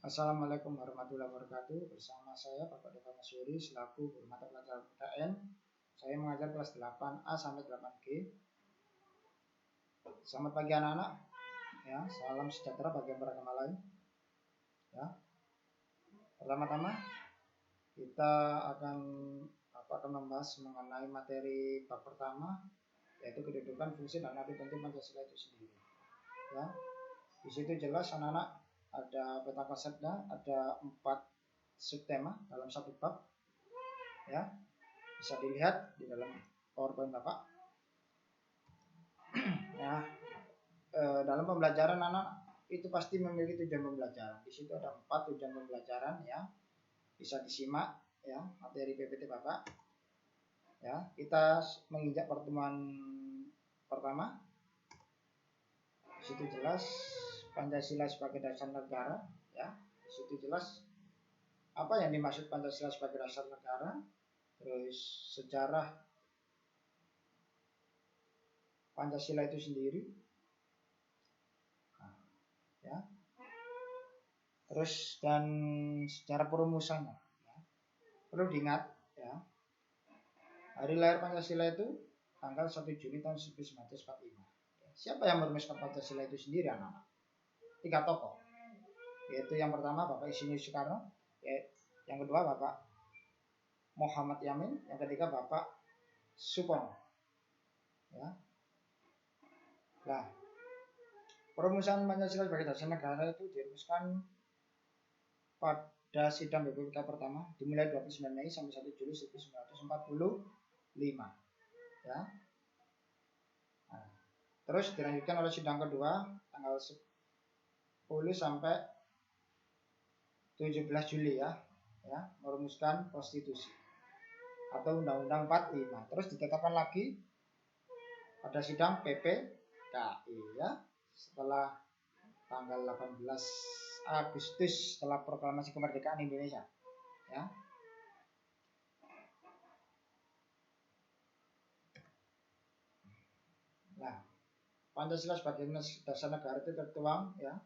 Assalamualaikum warahmatullahi wabarakatuh. Bersama saya Bapak Deva Masyuri selaku guru mata pelajaran PKN. Saya mengajar kelas 8A sampai 8G. Selamat pagi anak-anak. Ya, salam sejahtera bagi yang beragama lain. Ya. Pertama-tama kita akan membahas mengenai materi bab pertama, yaitu kedudukan, fungsi, dan arti penting Pancasila itu sendiri. Ya. Di situ jelas anak-anak ada peta konsepnya, ada 4 subtema dalam satu bab. Ya, bisa dilihat di dalam PowerPoint Bapak. Ya, dalam pembelajaran anak itu pasti memiliki tujuan pembelajaran. Di situ ada 4 tujuan pembelajaran, ya. Bisa disimak ya materi PPT Bapak. Ya, kita menginjak pertemuan pertama. Di situ jelas Pancasila sebagai dasar negara, ya. Di situ jelas apa yang dimaksud Pancasila sebagai dasar negara, terus sejarah Pancasila itu sendiri, ya. Terus dan secara perumusannya, ya. Perlu diingat, ya. Hari lahir Pancasila itu tanggal 1 Juli tahun 1945. Siapa yang merumuskan Pancasila itu sendiri, anak-anak? 3 tokoh, yaitu yang pertama Bapak Insinyur Soekarno, yang kedua Bapak Muhammad Yamin, yang ketiga Bapak Supomo. Ya. Nah, perumusan Pancasila sebagai dasar negara itu dirumuskan pada sidang BPK pertama dimulai 29 Mei sampai 1 Juli 1945. Ya. Nah, terus dilanjutkan oleh sidang kedua tanggal 10 sampai 17 Juli ya, merumuskan konstitusi atau Undang-Undang 45. Terus ditetapkan lagi pada sidang PPKI ya, setelah tanggal 18 Agustus setelah proklamasi kemerdekaan Indonesia, ya. Nah, Pancasila sebagai dasar negara itu tertuang ya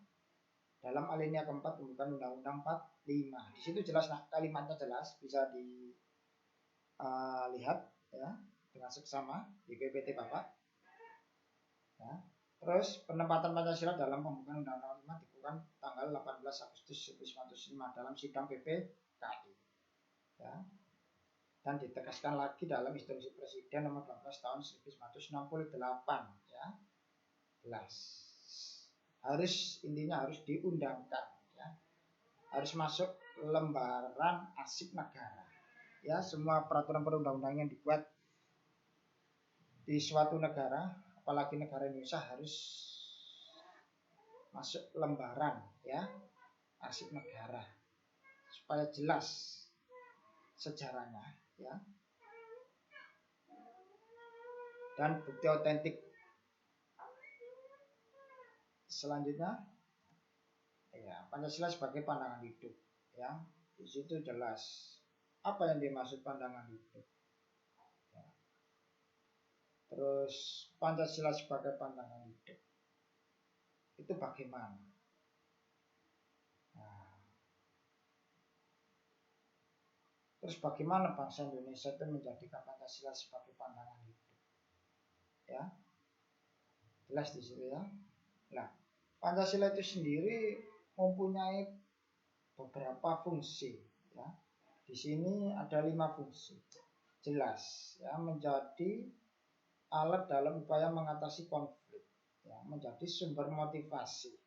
dalam alinea keempat pembukaan Undang-Undang 45. Di situ jelas, kalimatnya jelas, bisa dilihat ya dengan seksama di PPT Bapak. Ya. Terus penempatan Pancasila dalam pembukaan Undang-Undang 5 dilakukan tanggal 18 Agustus 1945 dalam sidang PPKI. Ya. Dan ditegaskan lagi dalam instruksi Presiden nomor 12 tahun 1968 ya. Jelas. Intinya harus diundangkan ya. Harus masuk lembaran arsip negara. Ya, semua peraturan perundang-undangan yang dibuat di suatu negara, apalagi negara Indonesia, harus masuk lembaran ya arsip negara supaya jelas sejarahnya ya dan bukti otentik. Selanjutnya ya, Pancasila sebagai pandangan hidup ya. Di situ jelas apa yang dimaksud pandangan hidup ya. Terus Pancasila sebagai pandangan hidup itu bagaimana? Nah, terus bagaimana bangsa Indonesia itu menjadikan Pancasila sebagai pandangan hidup? Ya, jelas di situ ya. Nah, Pancasila itu sendiri mempunyai beberapa fungsi ya. Di sini ada 5 fungsi. Jelas ya, menjadi alat dalam upaya mengatasi konflik ya, menjadi sumber motivasi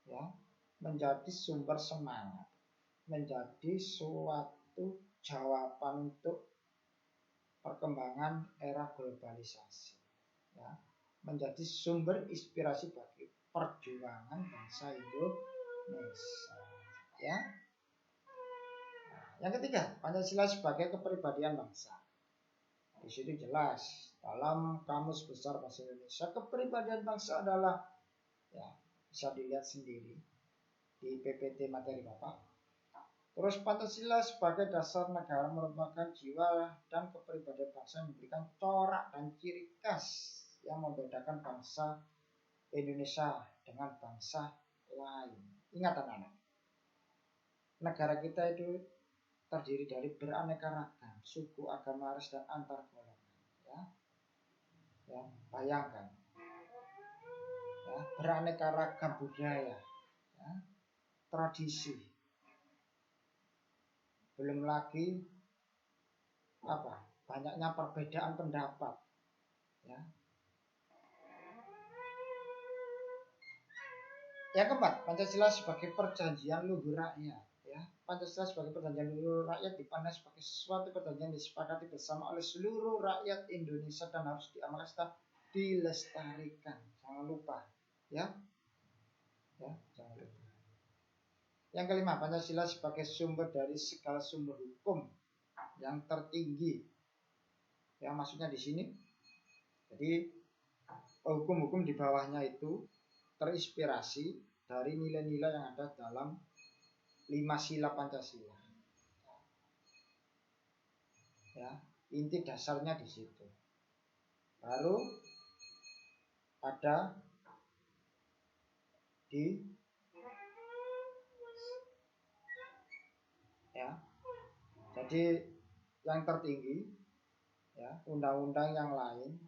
ya, menjadi sumber semangat, menjadi suatu jawaban untuk perkembangan era globalisasi ya, menjadi sumber inspirasi bagi perjuangan bangsa Indonesia ya. Nah, yang ketiga, Pancasila sebagai kepribadian bangsa. Di situ jelas dalam Kamus Besar Bahasa Indonesia, kepribadian bangsa adalah ya, bisa dilihat sendiri di PPT materi Bapak. Terus Pancasila sebagai dasar negara merupakan jiwa dan kepribadian bangsa yang memberikan corak dan ciri khas yang membedakan bangsa Indonesia dengan bangsa lain. Ingat anak-anak, negara kita itu terdiri dari beraneka ragam suku, agama, ras, dan antar golongan. Ya, bayangkan, ya, beraneka ragam budaya, ya, tradisi, belum lagi banyaknya perbedaan pendapat, ya. Yang keempat, Pancasila sebagai perjanjian luhur rakyat. Ya, Pancasila sebagai perjanjian luhur rakyat dipandang sebagai suatu perjanjian disepakati bersama oleh seluruh rakyat Indonesia dan harus diamalkan serta dilestarikan. Jangan lupa, ya, jangan lupa. Yang kelima, Pancasila sebagai sumber dari segala sumber hukum yang tertinggi. Ya, maksudnya di sini, jadi hukum-hukum di bawahnya itu terinspirasi dari nilai-nilai yang ada dalam 5 sila Pancasila. Ya, inti dasarnya di situ. Baru ada di jadi yang tertinggi, ya, undang-undang yang lain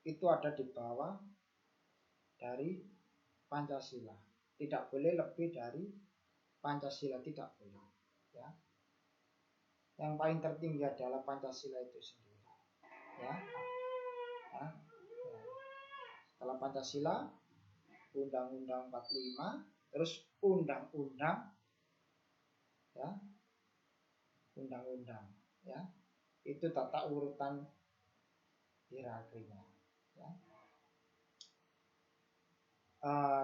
itu ada di bawah dari Pancasila. Tidak boleh lebih dari Pancasila, tidak boleh. Ya. Yang paling tertinggi adalah Pancasila itu sendiri. Ya. Setelah Pancasila, Undang-Undang 45, terus undang-undang, ya, undang-undang, ya, itu tata urutan hierarkinya, ya.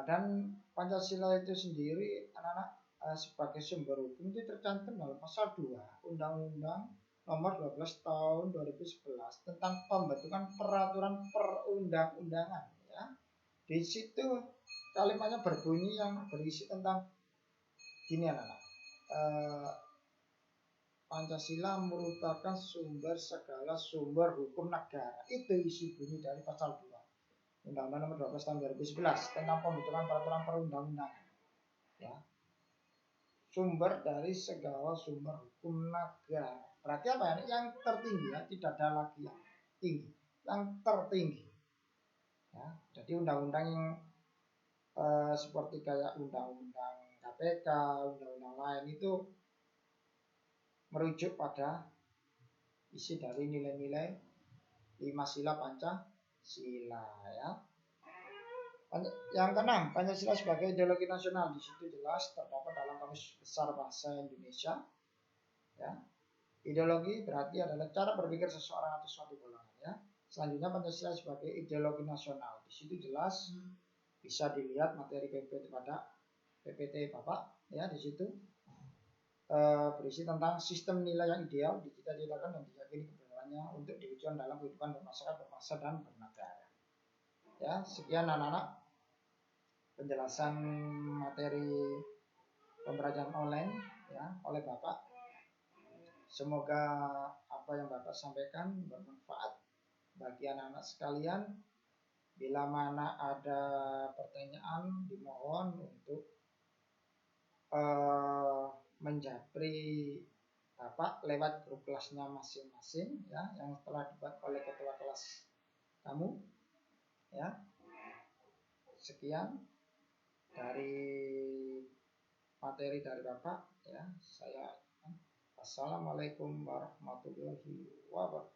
Dan Pancasila itu sendiri, anak-anak, sebagai sumber hukum itu tercantum dalam pasal 2 Undang-Undang Nomor 12 Tahun 2011 tentang pembentukan peraturan perundang-undangan. Ya. Di situ kalimatnya berbunyi yang berisi tentang gini, anak-anak. Pancasila merupakan sumber segala sumber hukum negara. Itu isi bunyi dari pasal 2 Undang-Undang Nomor 12 Tahun 2011 tentang pembentukan peraturan perundang-undangan. Ya. Sumber dari segala sumber hukum negara. Berarti apa ya? Yang tertinggi, ya, tidak ada lagi yang tinggi, yang tertinggi. Ya, jadi undang-undang yang seperti kayak undang-undang KPK, undang-undang lain itu merujuk pada isi dari nilai-nilai 5 sila Pancasila, ya. Yang keenam, Pancasila sebagai ideologi nasional. Di situ jelas terdapat dalam Kamus Besar Bahasa Indonesia. Ya. Ideologi berarti adalah cara berpikir seseorang atau suatu golongan. Ya. Selanjutnya Pancasila sebagai ideologi nasional. Di situ jelas bisa dilihat materi PPT pada PPT Bapak. Ya, di situ berisi tentang sistem nilai yang ideal dicita-citakan dan diyakini kebenarannya untuk diwujudkan dalam kehidupan bermasyarakat, berbangsa, dan bernegara. Ya, sekian anak-anak penjelasan materi pembelajaran online, ya, oleh Bapak. Semoga apa yang Bapak sampaikan bermanfaat bagi anak-anak sekalian. Bila mana ada pertanyaan, dimohon untuk menjapri Bapak lewat grup kelasnya masing-masing, ya, yang telah dibuat oleh ketua kelas kamu. Ya. Sekian dari materi dari Bapak, ya. Assalamualaikum warahmatullahi wabarakatuh.